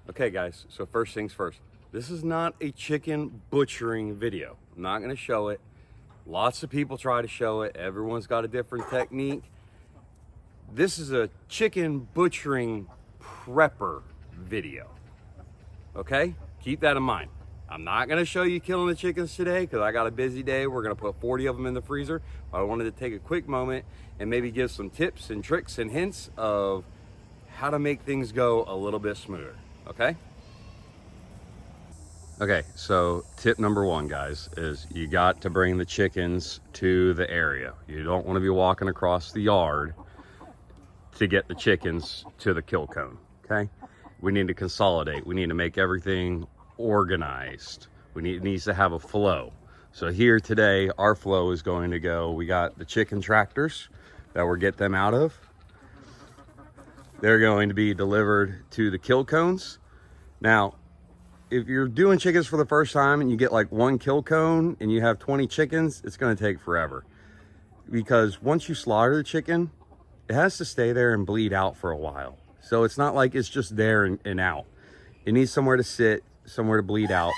Okay guys, so first things first. This is not a chicken butchering video. I'm not gonna show it. Lots of people try to show it. Everyone's got a different technique. This is a chicken butchering prepper video. Okay? Keep that in mind. I'm not gonna show you killing the chickens today because I got a busy day. We're gonna put 40 of them in the freezer. I wanted to take a quick moment and maybe give some tips and tricks and hints of how to make things go a little bit smoother. Okay? Okay, so tip number one, guys, is you got to bring the chickens to the area. You don't want to be walking across the yard to get the chickens to the kill cone, okay? We need to consolidate. We need to make everything organized. It needs to have a flow. So here today, our flow is going to go, we got the chicken tractors that we'll get them out of. They're going to be delivered to the kill cones. Now, if you're doing chickens for the first time and you get like one kill cone and you have 20 chickens, it's going to take forever. Because once you slaughter the chicken, it has to stay there and bleed out for a while. So it's not like it's just there and out. It needs somewhere to sit, somewhere to bleed out.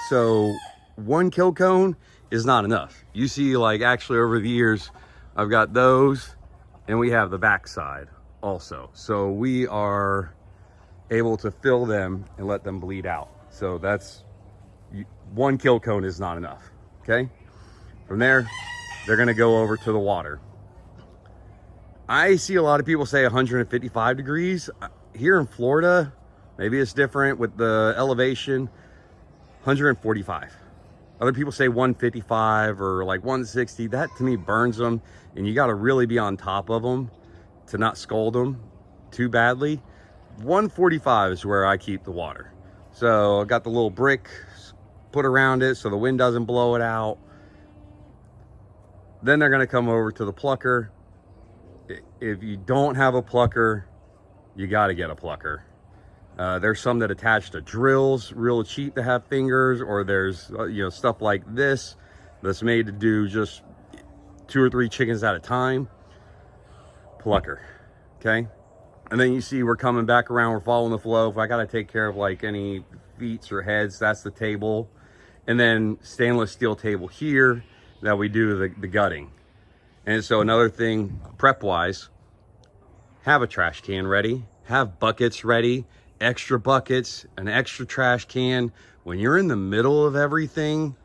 So one kill cone is not enough. You see, like, actually over the years, I've got those and we have the backside also. So we are able to fill them and let them bleed out. So that's, one kill cone is not enough, okay? From there, they're gonna go over to the water. I see a lot of people say 155 degrees. Here in Florida, maybe it's different with the elevation, 145. Other people say 155 or like 160. That to me burns them, and you gotta really be on top of them to not scald them too badly. 145 is where I keep the water. So I got the little brick put around it so the wind doesn't blow it out. Then they're gonna come over to the plucker. If you don't have a plucker, you gotta get a plucker. There's some that attach to drills, real cheap to have fingers, or there's stuff like this that's made to do just 2 or 3 chickens at a time. Plucker, okay? And then you see we're coming back around, we're following the flow. If I gotta take care of like any feet or heads, that's the table. And then stainless steel table here that we do the gutting. And so another thing, prep-wise, have a trash can ready, have buckets ready, extra buckets, an extra trash can. When you're in the middle of everything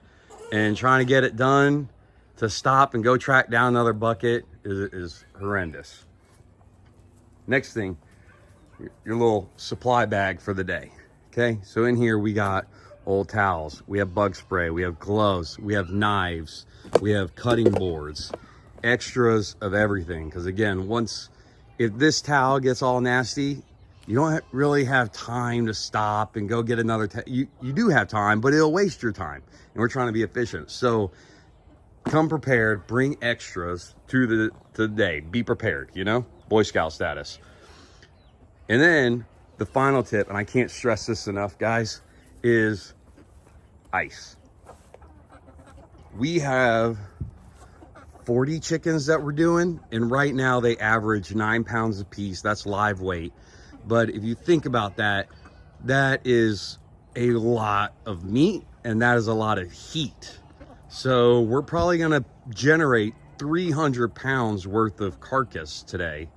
and trying to get it done, to stop and go track down another bucket is horrendous. Next thing, your little supply bag for the day, okay? So in here we got old towels, we have bug spray, we have gloves, we have knives, we have cutting boards, extras of everything. Because again, if this towel gets all nasty, you don't really have time to stop and go get another you do have time, but it'll waste your time, and we're trying to be efficient. So come prepared, bring extras to the day, be prepared, Boy Scout status. And then the final tip, and I can't stress this enough, guys, is ice. We have 40 chickens that we're doing, and right now they average 9 pounds a piece. That's live weight. But if you think about that, that is a lot of meat, and that is a lot of heat. So we're probably gonna generate 300 pounds worth of carcass today,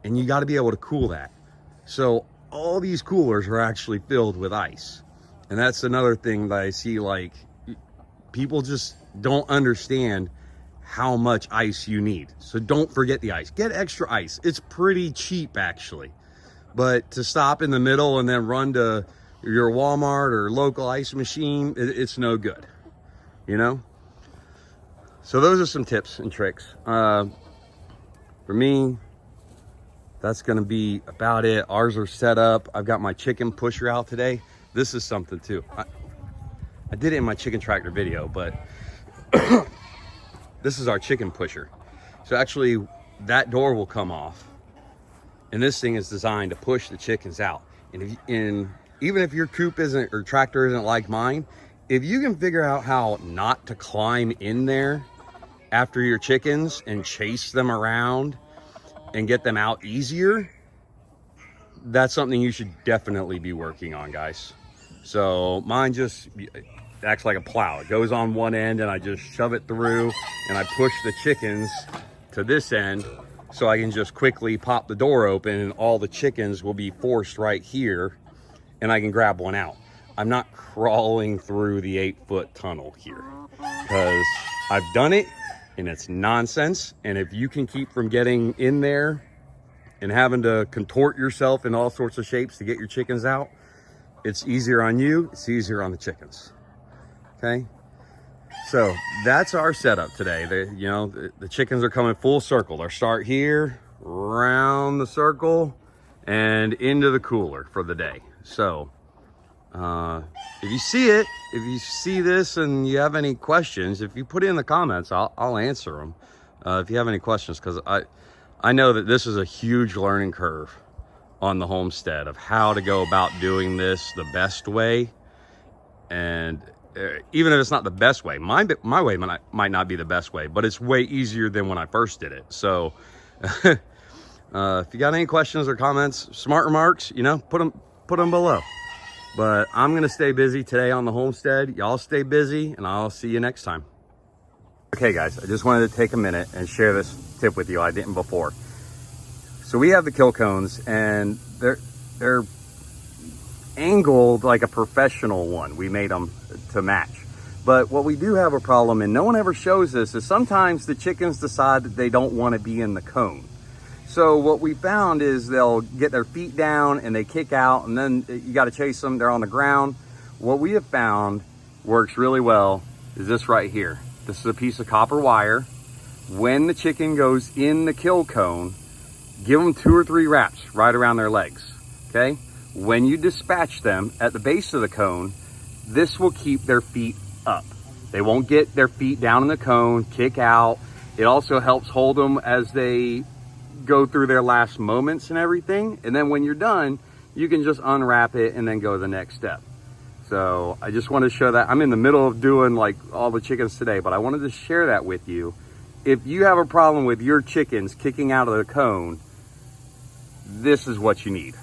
and you gotta be able to cool that. So all these coolers are actually filled with ice. And that's another thing that I see, like, people just don't understand how much ice you need. So don't forget the ice. Get extra ice. It's pretty cheap, actually. But to stop in the middle and then run to your Walmart or local ice machine, it's no good, So those are some tips and tricks. For me, that's gonna be about it. Ours are set up. I've got my chicken pusher out today. This is something too. I did it in my chicken tractor video, but this is our chicken pusher. So actually that door will come off, and this thing is designed to push the chickens out. And even if your coop isn't, or tractor isn't like mine, if you can figure out how not to climb in there after your chickens and chase them around and get them out easier, that's something you should definitely be working on, guys. So mine just acts like a plow. It goes on one end and I just shove it through and I push the chickens to this end so I can just quickly pop the door open and all the chickens will be forced right here and I can grab one out. I'm not crawling through the 8-foot tunnel here because I've done it and it's nonsense. And if you can keep from getting in there and having to contort yourself in all sorts of shapes to get your chickens out, it's easier on you, it's easier on the chickens. Okay, so that's our setup today. The chickens are coming full circle. They'll start here, around the circle, and into the cooler for the day. So if you see it, if you see this and you have any questions, if you put it in the comments, I'll answer them. If you have any questions, because I know that this is a huge learning curve on the homestead of how to go about doing this the best way. And even if it's not the best way, my way might not be the best way, but it's way easier than when I first did it. So if you got any questions or comments, smart remarks, put them below. But I'm gonna stay busy today on the homestead. Y'all stay busy and I'll see you next time. Okay guys, I just wanted to take a minute and share this tip with you. I didn't before. So we have the kill cones and they're angled like a professional one. We made them to match. But what we do have a problem, and no one ever shows this, is sometimes the chickens decide that they don't want to be in the cone. So what we found is they'll get their feet down and they kick out, and then you got to chase them. They're on the ground. What we have found works really well is this right here. This is a piece of copper wire. When the chicken goes in the kill cone, give them 2 or 3 wraps right around their legs, okay? When you dispatch them at the base of the cone, this will keep their feet up. They won't get their feet down in the cone, kick out. It also helps hold them as they go through their last moments and everything. And then when you're done, you can just unwrap it and then go to the next step. So I just want to show that. I'm in the middle of doing like all the chickens today, but I wanted to share that with you. If you have a problem with your chickens kicking out of the cone, this is what you need.